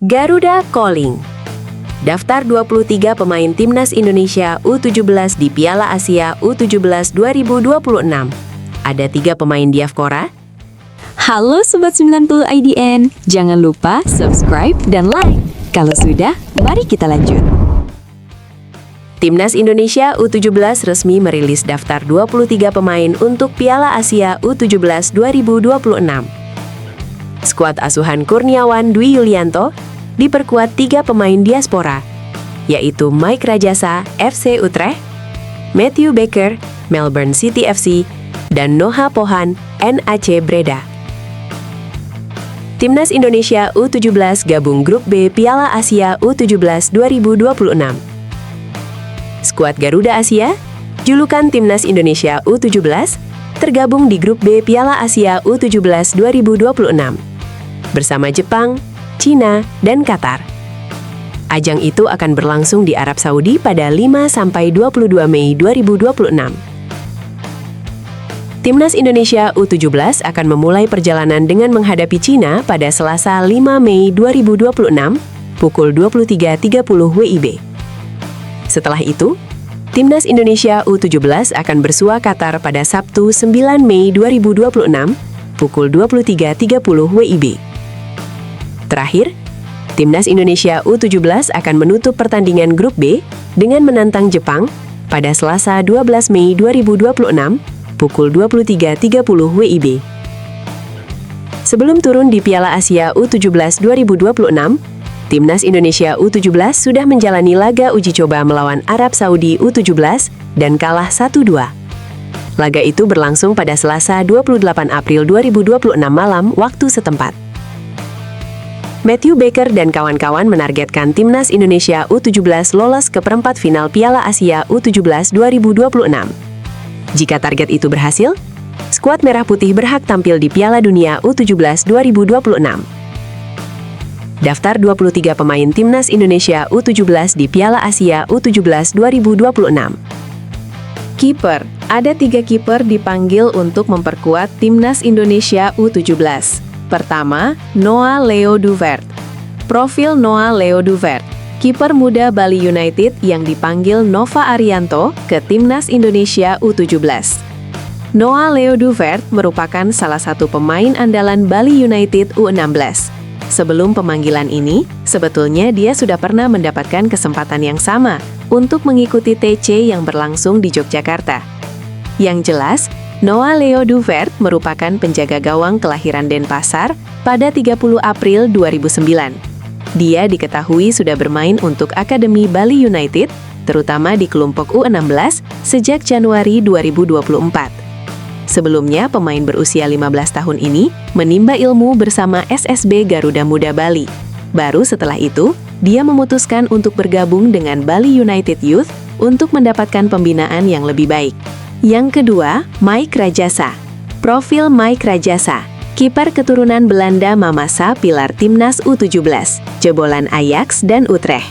Garuda Calling. Daftar 23 pemain Timnas Indonesia U17 di Piala Asia U17 2026. Ada 3 pemain diaspora. Halo Sobat 90 IDN, jangan lupa subscribe dan like. Kalau sudah, mari kita lanjut. Timnas Indonesia U17 resmi merilis daftar 23 pemain untuk Piala Asia U17 2026. Skuad asuhan Kurniawan Dwi Yulianto diperkuat 3 pemain diaspora, yaitu Mike Rajasa, FC Utrecht, Matthew Baker, Melbourne City FC, dan Noah Pohan, NAC Breda. Timnas Indonesia U17 gabung Grup B Piala Asia U17 2026. Skuad Garuda Asia, julukan Timnas Indonesia U17, tergabung di Grup B Piala Asia U17 2026 bersama Jepang, Cina, dan Qatar. Ajang itu akan berlangsung di Arab Saudi pada 5-22 Mei 2026. Timnas Indonesia U17 akan memulai perjalanan dengan menghadapi Cina pada Selasa 5 Mei 2026 pukul 23.30 WIB. Setelah itu, Timnas Indonesia U17 akan bersua Qatar pada Sabtu 9 Mei 2026 pukul 23.30 WIB. Terakhir, Timnas Indonesia U17 akan menutup pertandingan Grup B dengan menantang Jepang pada Selasa 12 Mei 2026 pukul 23.30 WIB. Sebelum turun di Piala Asia U17 2026, Timnas Indonesia U17 sudah menjalani laga uji coba melawan Arab Saudi U17 dan kalah 1-2. Laga itu berlangsung pada Selasa 28 April 2026 malam waktu setempat. Matthew Baker dan kawan-kawan menargetkan Timnas Indonesia U17 lolos ke perempat final Piala Asia U17 2026. Jika target itu berhasil, skuad Merah Putih berhak tampil di Piala Dunia U17 2026. Daftar 23 pemain Timnas Indonesia U17 di Piala Asia U17 2026. Kiper, ada 3 kiper dipanggil untuk memperkuat Timnas Indonesia U17. Pertama, Noah Leo Duvert. Profil Noah Leo Duvert, kiper muda Bali United yang dipanggil Nova Arianto ke Timnas Indonesia U17. Noah Leo Duvert merupakan salah satu pemain andalan Bali United U16. Sebelum pemanggilan ini, sebetulnya dia sudah pernah mendapatkan kesempatan yang sama untuk mengikuti TC yang berlangsung di Yogyakarta. Yang jelas, Noah Leo Duvert merupakan penjaga gawang kelahiran Denpasar pada 30 April 2009. Dia diketahui sudah bermain untuk Akademi Bali United, terutama di kelompok U16, sejak Januari 2024. Sebelumnya, pemain berusia 15 tahun ini menimba ilmu bersama SSB Garuda Muda Bali. Baru setelah itu, dia memutuskan untuk bergabung dengan Bali United Youth untuk mendapatkan pembinaan yang lebih baik. Yang kedua, Mike Rajasa. Profil Mike Rajasa, kiper keturunan Belanda Mamasa pilar Timnas U17, jebolan Ajax dan Utrecht.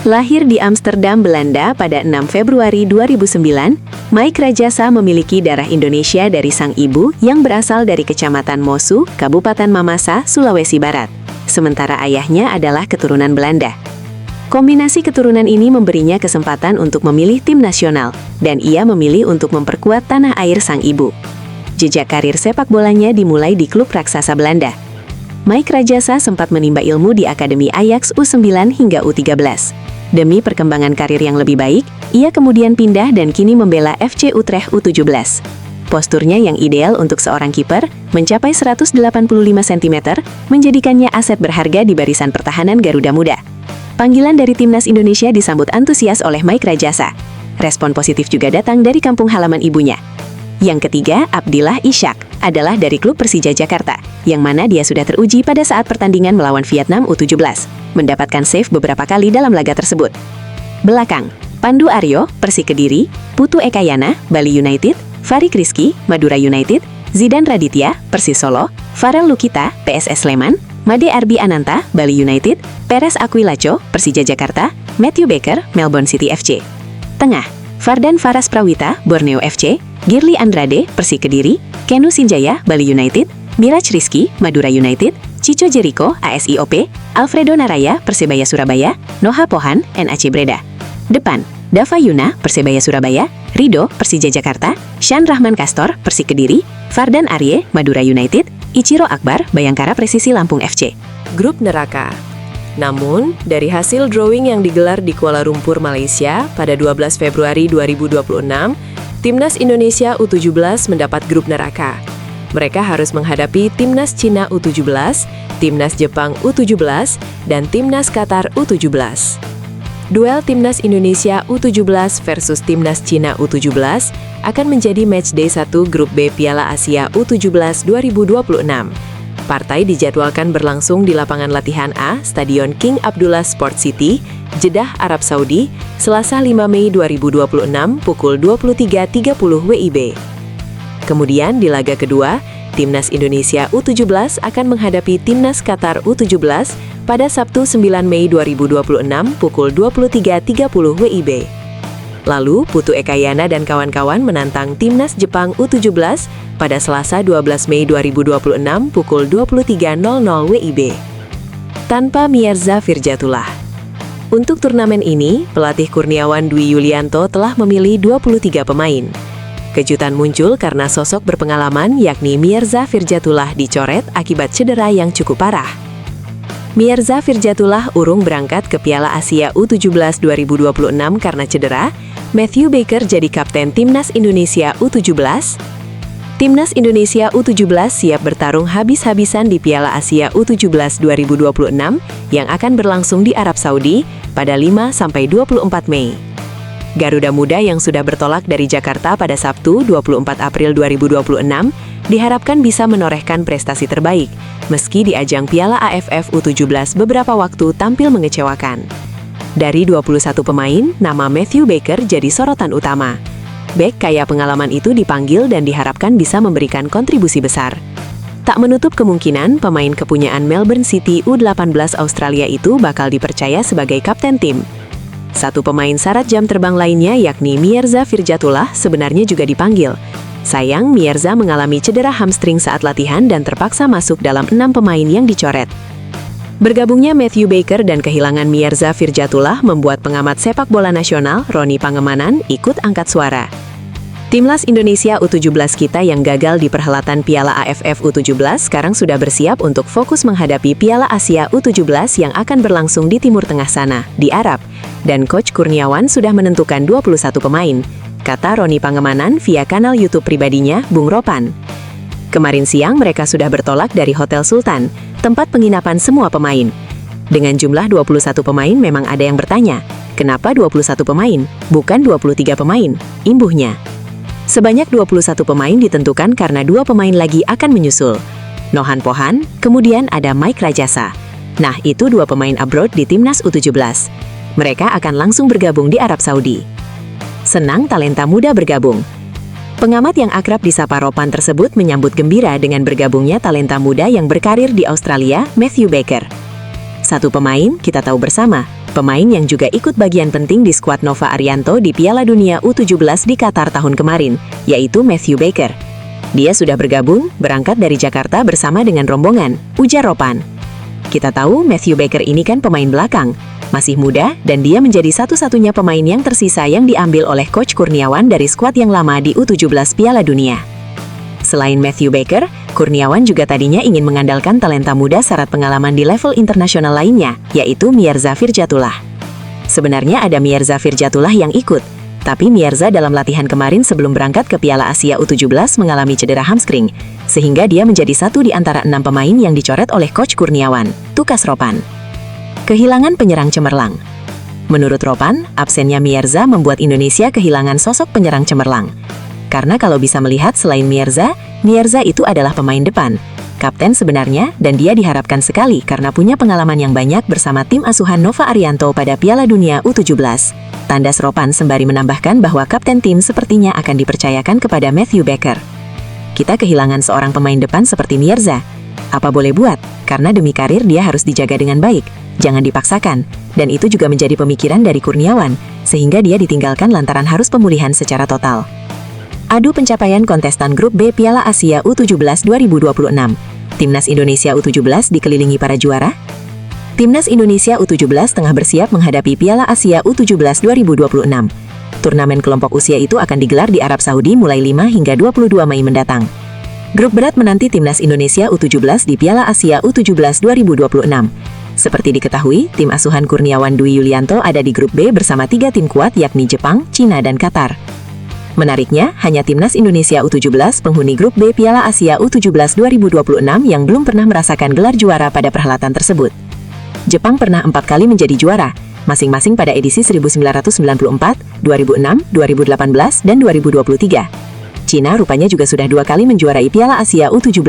Lahir di Amsterdam, Belanda pada 6 Februari 2009, Mike Rajasa memiliki darah Indonesia dari sang ibu yang berasal dari Kecamatan Mosu, Kabupaten Mamasa, Sulawesi Barat. Sementara ayahnya adalah keturunan Belanda. Kombinasi keturunan ini memberinya kesempatan untuk memilih tim nasional, dan ia memilih untuk memperkuat tanah air sang ibu. Jejak karir sepak bolanya dimulai di klub raksasa Belanda. Mike Rajasa sempat menimba ilmu di Akademi Ajax U9 hingga U13. Demi perkembangan karir yang lebih baik, ia kemudian pindah dan kini membela FC Utrecht U17. Posturnya yang ideal untuk seorang kiper, mencapai 185 cm, menjadikannya aset berharga di barisan pertahanan Garuda Muda. Panggilan dari Timnas Indonesia disambut antusias oleh Mike Rajasa. Respon positif juga datang dari kampung halaman ibunya. Yang ketiga, Abdillah Ishak, adalah dari klub Persija Jakarta, yang mana dia sudah teruji pada saat pertandingan melawan Vietnam U17, mendapatkan save beberapa kali dalam laga tersebut. Belakang, Pandu Aryo, Persik Kediri, Putu Ekayana, Bali United, Farik Rizky, Madura United, Zidan Raditya, Persis Solo, Farel Lukita, PSS Sleman, Made Arbi Ananta, Bali United, Peres Aquilaccio, Persija Jakarta, Matthew Baker, Melbourne City FC. Tengah, Fardan Faras Prawita, Borneo FC, Girly Andrade, Persik Kediri, Kenu Sinjaya, Bali United, Miraj Rizky, Madura United, Chico Jericho, ASIOP, Alfredo Naraya, Persebaya Surabaya, Noha Pohan, NAC Breda. Depan, Dava Yuna, Persebaya Surabaya, Rido, Persija Jakarta, Shan Rahman Kastor, Persik Kediri, Fardan Arye, Madura United, Ichiro Akbar, Bayangkara Presisi Lampung FC. Grup neraka. Namun, dari hasil drawing yang digelar di Kuala Lumpur, Malaysia pada 12 Februari 2026, Timnas Indonesia U17 mendapat grup neraka. Mereka harus menghadapi Timnas Cina U17, Timnas Jepang U17, dan Timnas Qatar U17. Duel Timnas Indonesia U17 versus Timnas Cina U17 akan menjadi matchday 1 Grup B Piala Asia U17 2026. Partai dijadwalkan berlangsung di lapangan latihan A, Stadion King Abdullah Sport City, Jeddah, Arab Saudi, Selasa 5 Mei 2026 pukul 23.30 WIB. Kemudian di laga kedua, Timnas Indonesia U17 akan menghadapi Timnas Qatar U17 pada Sabtu 9 Mei 2026 pukul 23.30 WIB. Lalu, Putu Ekayana dan kawan-kawan menantang Timnas Jepang U17 pada Selasa 12 Mei 2026 pukul 23.00 WIB. Tanpa Mierza Firjatullah. Untuk turnamen ini, pelatih Kurniawan Dwi Yulianto telah memilih 23 pemain. Kejutan muncul karena sosok berpengalaman yakni Mierza Firjatullah dicoret akibat cedera yang cukup parah. Mierza Firjatullah urung berangkat ke Piala Asia U17 2026 karena cedera. Matthew Baker jadi kapten Timnas Indonesia U17. Timnas Indonesia U17 siap bertarung habis-habisan di Piala Asia U17 2026 yang akan berlangsung di Arab Saudi pada 5-24 Mei. Garuda Muda yang sudah bertolak dari Jakarta pada Sabtu 24 April 2026 diharapkan bisa menorehkan prestasi terbaik, meski di ajang Piala AFF U17 beberapa waktu tampil mengecewakan. Dari 21 pemain, nama Matthew Baker jadi sorotan utama. Bek kaya pengalaman itu dipanggil dan diharapkan bisa memberikan kontribusi besar. Tak menutup kemungkinan pemain kepunyaan Melbourne City U18 Australia itu bakal dipercaya sebagai kapten tim. Satu pemain syarat jam terbang lainnya yakni Mierza Firjatullah sebenarnya juga dipanggil. Sayang, Mierza mengalami cedera hamstring saat latihan dan terpaksa masuk dalam 6 pemain yang dicoret. Bergabungnya Matthew Baker dan kehilangan Mierza Firjatullah membuat pengamat sepak bola nasional Roni Pangemanan ikut angkat suara. Timnas Indonesia U17 kita yang gagal di perhelatan Piala AFF U17 sekarang sudah bersiap untuk fokus menghadapi Piala Asia U17 yang akan berlangsung di Timur Tengah sana, di Arab. Dan Coach Kurniawan sudah menentukan 21 pemain, kata Roni Pangemanan via kanal YouTube pribadinya, Bung Ropan. Kemarin siang mereka sudah bertolak dari Hotel Sultan, tempat penginapan semua pemain. Dengan jumlah 21 pemain memang ada yang bertanya, kenapa 21 pemain, bukan 23 pemain, imbuhnya. Sebanyak 21 pemain ditentukan karena 2 pemain lagi akan menyusul. Nohan Pohan, kemudian ada Mike Rajasa. Nah, itu 2 pemain abroad di Timnas U17. Mereka akan langsung bergabung di Arab Saudi. Senang talenta muda bergabung. Pengamat yang akrab disapa Ropan tersebut menyambut gembira dengan bergabungnya talenta muda yang berkarir di Australia, Matthew Baker. Satu pemain, kita tahu bersama, pemain yang juga ikut bagian penting di skuad Nova Arianto di Piala Dunia U17 di Qatar tahun kemarin, yaitu Matthew Baker. Dia sudah bergabung, berangkat dari Jakarta bersama dengan rombongan, ujar Ropan. Kita tahu Matthew Baker ini kan pemain belakang, masih muda, dan dia menjadi satu-satunya pemain yang tersisa yang diambil oleh Coach Kurniawan dari skuad yang lama di U17 Piala Dunia. Selain Matthew Baker, Kurniawan juga tadinya ingin mengandalkan talenta muda syarat pengalaman di level internasional lainnya, yaitu Mierza Firjatullah. Sebenarnya ada Mierza Firjatullah yang ikut, tapi Mierza dalam latihan kemarin sebelum berangkat ke Piala Asia U17 mengalami cedera hamstring, sehingga dia menjadi satu di antara 6 pemain yang dicoret oleh Coach Kurniawan, tukas Ropan. Kehilangan penyerang cemerlang. Menurut Ropan, absennya Mierza membuat Indonesia kehilangan sosok penyerang cemerlang. Karena kalau bisa melihat selain Mierza itu adalah pemain depan, kapten sebenarnya, dan dia diharapkan sekali karena punya pengalaman yang banyak bersama tim asuhan Nova Arianto pada Piala Dunia U17. Tandas Ropan sembari menambahkan bahwa kapten tim sepertinya akan dipercayakan kepada Matthew Baker. Kita kehilangan seorang pemain depan seperti Mierza. Apa boleh buat, karena demi karir dia harus dijaga dengan baik, jangan dipaksakan, dan itu juga menjadi pemikiran dari Kurniawan, sehingga dia ditinggalkan lantaran harus pemulihan secara total. Adu pencapaian kontestan Grup B Piala Asia U17 2026. Timnas Indonesia U17 dikelilingi para juara? Timnas Indonesia U17 tengah bersiap menghadapi Piala Asia U17 2026. Turnamen kelompok usia itu akan digelar di Arab Saudi mulai 5 hingga 22 Mei mendatang. Grup berat menanti Timnas Indonesia U17 di Piala Asia U17 2026. Seperti diketahui, tim asuhan Kurniawan Dwi Yulianto ada di grup B bersama 3 tim kuat yakni Jepang, Cina, dan Qatar. Menariknya, hanya Timnas Indonesia U17 penghuni grup B Piala Asia U17 2026 yang belum pernah merasakan gelar juara pada perhelatan tersebut. Jepang pernah 4 kali menjadi juara, masing-masing pada edisi 1994, 2006, 2018, dan 2023. Cina rupanya juga sudah 2 kali menjuarai Piala Asia U17,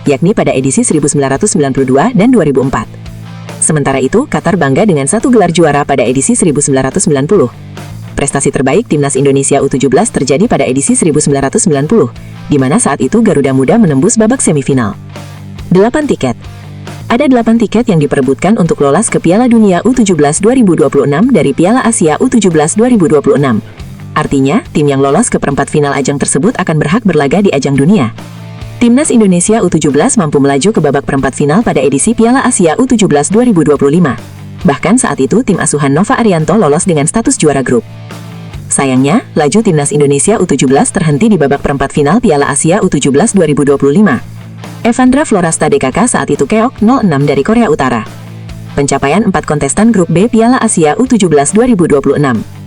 yakni pada edisi 1992 dan 2004. Sementara itu, Qatar bangga dengan 1 gelar juara pada edisi 1990. Prestasi terbaik Timnas Indonesia U17 terjadi pada edisi 1990, di mana saat itu Garuda Muda menembus babak semifinal. 8 tiket. Ada 8 tiket yang diperebutkan untuk lolos ke Piala Dunia U17 2026 dari Piala Asia U17 2026. Artinya, tim yang lolos ke perempat final ajang tersebut akan berhak berlaga di ajang dunia. Timnas Indonesia U17 mampu melaju ke babak perempat final pada edisi Piala Asia U17 2025. Bahkan saat itu tim asuhan Nova Arianto lolos dengan status juara grup. Sayangnya, laju Timnas Indonesia U17 terhenti di babak perempat final Piala Asia U17 2025. Evandra Florasta DKK saat itu keok 0-6 dari Korea Utara. Pencapaian 4 kontestan grup B Piala Asia U17 2026.